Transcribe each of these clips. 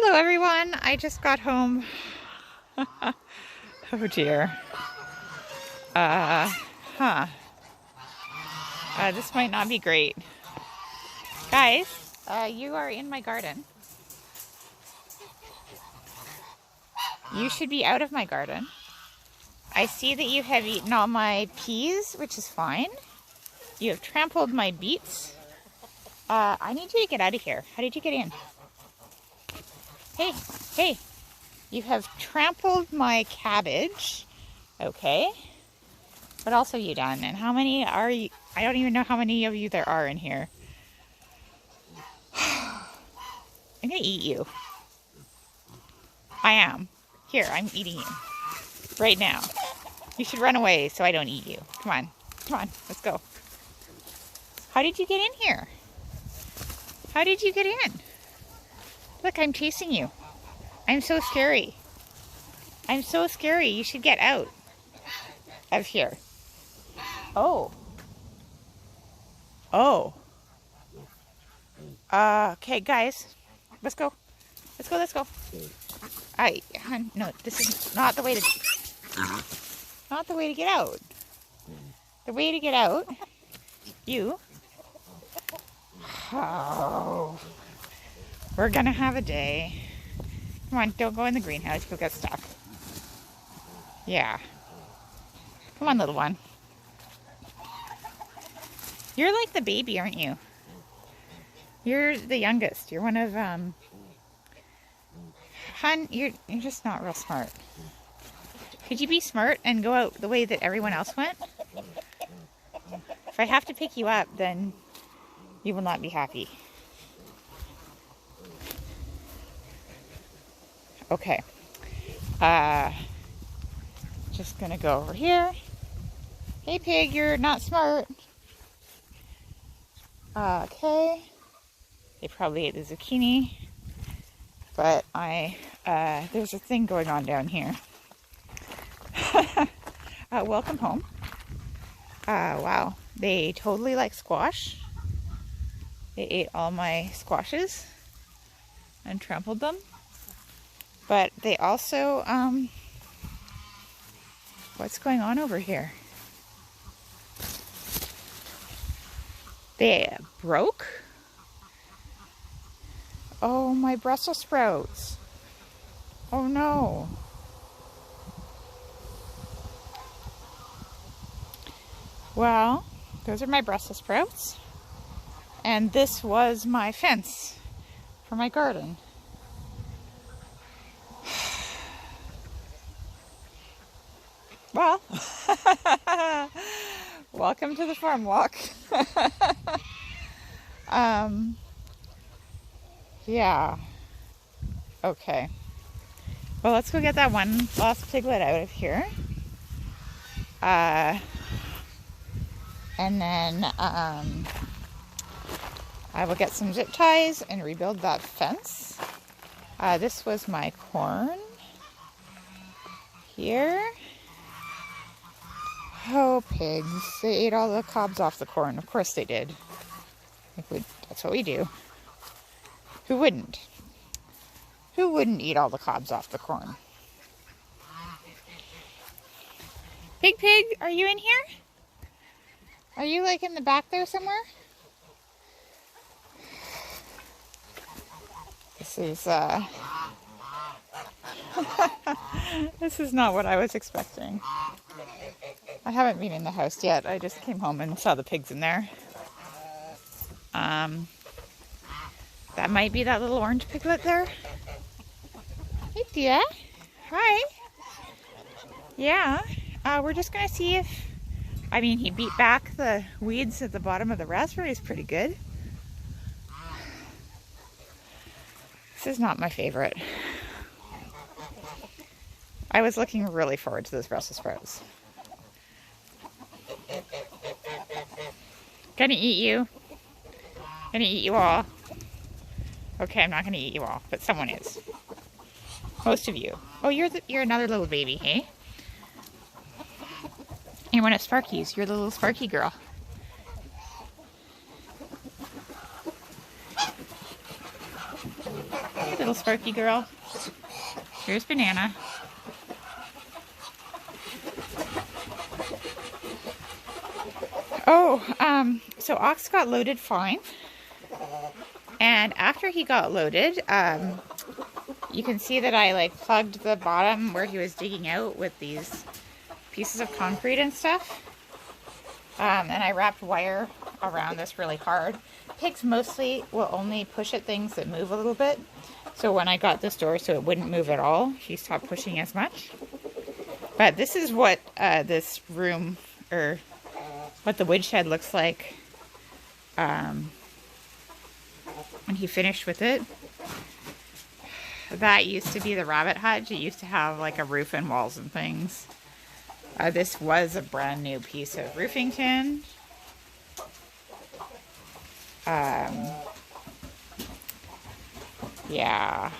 Hello everyone, I just got home. Oh dear. This might not be great. Guys, you are in my garden. You should be out of my garden. I see that you have eaten all my peas, which is fine. You have trampled my beets. I need you to get out of here. How did you get in? Hey, you have trampled my cabbage. Okay. What else have you done? And how many are you? I don't even know how many of you there are in here. I'm gonna eat you. I am. Here, I'm eating you. Right now. You should run away so I don't eat you. Come on, let's go. How did you get in here? How did you get in? Look, I'm chasing you. I'm so scary. I'm so scary. You should get out of here. Oh. Okay, guys. Let's go. Let's go. Hon, no, this is not the way to... Not the way to get out. The way to get out... You... Oh... We're gonna have a day. Come on, don't go in the greenhouse. You'll get stuck. Yeah. Come on, little one. You're like the baby, aren't you? You're the youngest. You're one of, Hun, you're just not real smart. Could you be smart and go out the way that everyone else went? If I have to pick you up, then you will not be happy. Okay. Just gonna go over here. Hey pig, you're not smart. Okay. They probably ate the zucchini. But there's a thing going on down here. Welcome home. Wow. They totally like squash. They ate all my squashes and trampled them. But they also, what's going on over here? They broke? Oh, my Brussels sprouts. Oh no. Well, those are my Brussels sprouts. And this was my fence for my garden. Well, welcome to the farm walk. Yeah. Okay. Well, let's go get that one lost piglet out of here. And then I will get some zip ties and rebuild that fence. This was my corn here. Oh, pigs. They ate all the cobs off the corn. Of course they did. That's what we do. Who wouldn't? Who wouldn't eat all the cobs off the corn? Pig, are you in here? Are you like in the back there somewhere? This is, this is not what I was expecting. I haven't been in the house yet. I just came home and saw the pigs in there. That might be that little orange piglet there. Hey, dear. Hi. Yeah. We're just going to see if... I mean, he beat back the weeds at the bottom of the raspberries pretty good. This is not my favorite. I was looking really forward to those Brussels sprouts. Gonna eat you. Gonna eat you all. Okay, I'm not gonna eat you all, but someone is. Most of you. Oh, you're another little baby, hey? You're one of Sparky's. You're the little Sparky girl. Hey, little Sparky girl. Here's Banana. Oh, so Ox got loaded fine. And after he got loaded, you can see that I like plugged the bottom where he was digging out with these pieces of concrete and stuff. And I wrapped wire around this really hard. Pigs mostly will only push at things that move a little bit. So when I got this door so it wouldn't move at all, he stopped pushing as much. But this is what this room, or what the woodshed looks like when he finished with it. That used to be the rabbit hutch. It used to have like a roof and walls and things. This was a brand new piece of roofing tin. Yeah.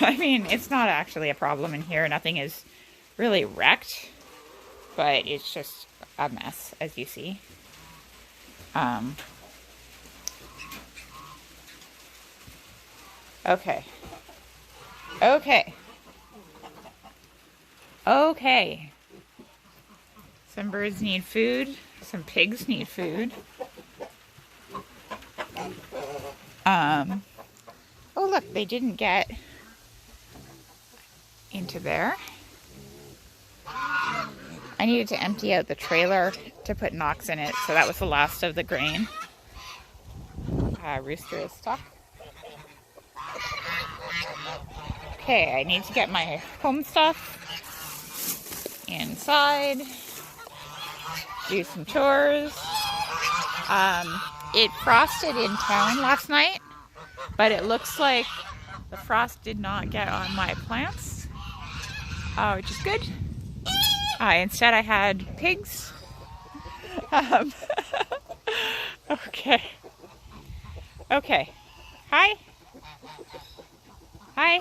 I mean, it's not actually a problem in here. Nothing is really wrecked, but it's just a mess, as you see. Okay. Okay. Some birds need food. Some pigs need food. Oh look, they didn't get into there. I needed to empty out the trailer to put Knox in it, so that was the last of the grain. Rooster is stuck. Okay, I need to get my home stuff inside, do some chores. It frosted in town last night, but it looks like the frost did not get on my plants, which is good. Instead I had pigs. Okay. Hi.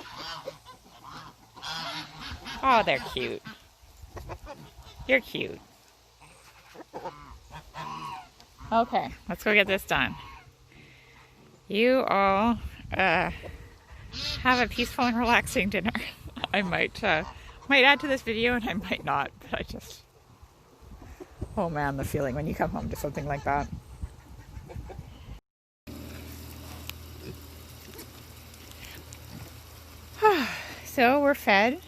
Oh, they're cute. You're cute. Okay, let's go get this done. You all have a peaceful and relaxing dinner. I might add to this video and I might not, but I just... Oh man, the feeling when you come home to something like that. So we're fed.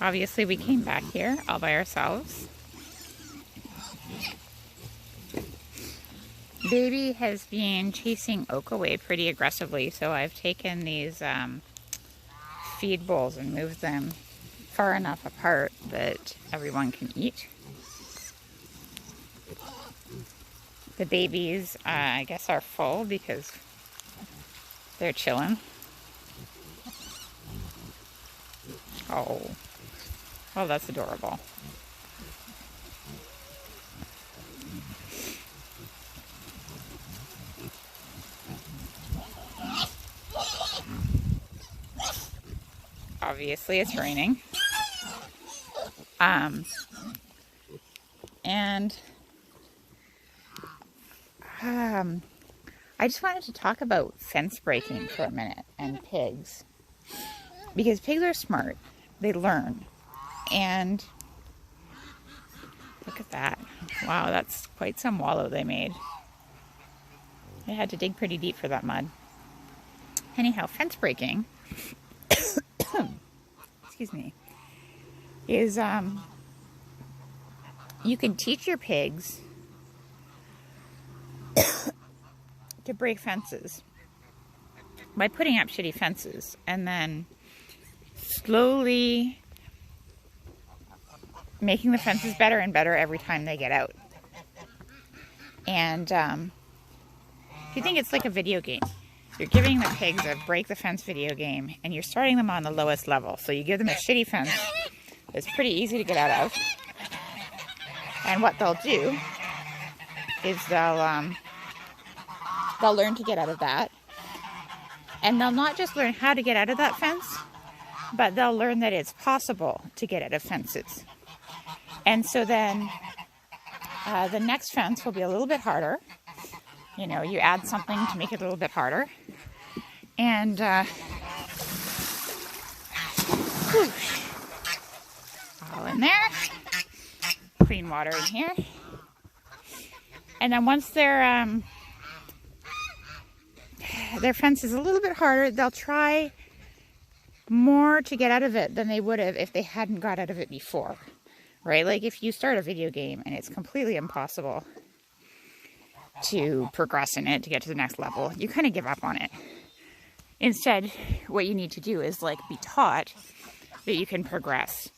Obviously we came back here all by ourselves. Baby has been chasing Oak away pretty aggressively, so I've taken these feed bowls and moved them far enough apart that everyone can eat. The babies, I guess, are full because they're chilling. Oh, that's adorable. Obviously, it's raining. I just wanted to talk about fence breaking for a minute and pigs. Because pigs are smart. They learn. And look at that. Wow, that's quite some wallow they made. They had to dig pretty deep for that mud. Anyhow, fence breaking, excuse me, is you can teach your pigs to break fences by putting up shitty fences and then slowly making the fences better and better every time they get out. And if you think it's like a video game, you're giving the pigs a break the fence video game and you're starting them on the lowest level. So you give them a shitty fence that's pretty easy to get out of. And what they'll do is they'll learn to get out of that. And they'll not just learn how to get out of that fence, but they'll learn that it's possible to get out of fences. And so then the next fence will be a little bit harder. You know, you add something to make it a little bit harder. And all in there. Clean water in here. And then once their fence is a little bit harder, they'll try more to get out of it than they would have if they hadn't got out of it before, right? Like if you start a video game and it's completely impossible to progress in it, to get to the next level, you kind of give up on it. Instead, what you need to do is like be taught that you can progress.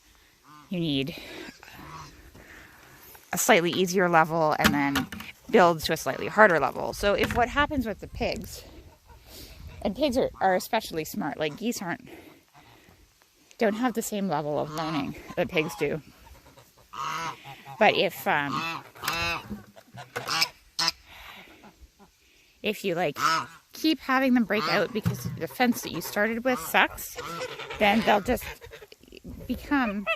You need a slightly easier level and then build to a slightly harder level. So if what happens with the pigs, and pigs are especially smart, like geese don't have the same level of learning that pigs do. But if you like keep having them break out because the fence that you started with sucks, then they'll just become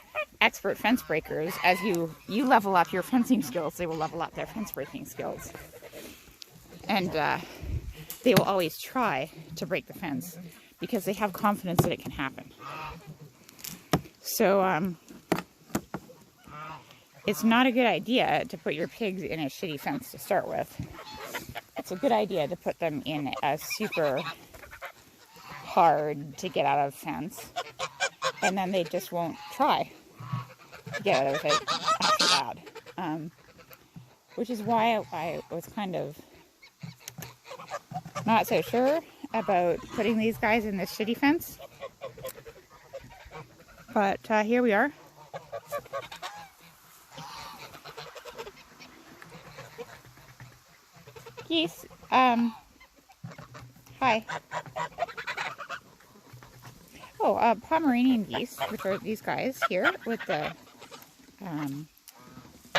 expert fence breakers. As you level up your fencing skills, they will level up their fence breaking skills. And they will always try to break the fence because they have confidence that it can happen. So it's not a good idea to put your pigs in a shitty fence to start with. It's a good idea to put them in a super hard to get out of fence, and then they just won't try to get out of it after that. Which is why I was kind of not so sure about putting these guys in this shitty fence. But here we are. Geese, hi. Oh, Pomeranian geese, which are these guys here with the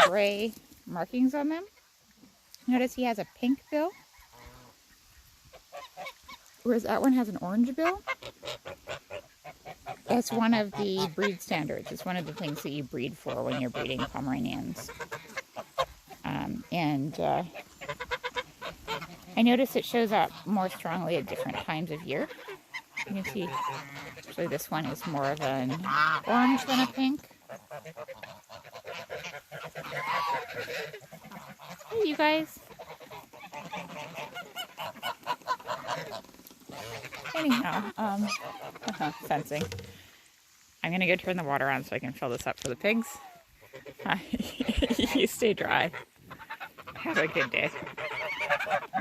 gray markings on them. Notice he has a pink bill, whereas that one has an orange bill. That's one of the breed standards. It's one of the things that you breed for when you're breeding Pomeranians. I notice it shows up more strongly at different times of year. You can see, actually this one is more of an orange than a pink. Hey, you guys. Anyhow, fencing. I'm going to go turn the water on so I can fill this up for the pigs. You stay dry. Have a good day.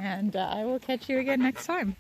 And I will catch you again next time.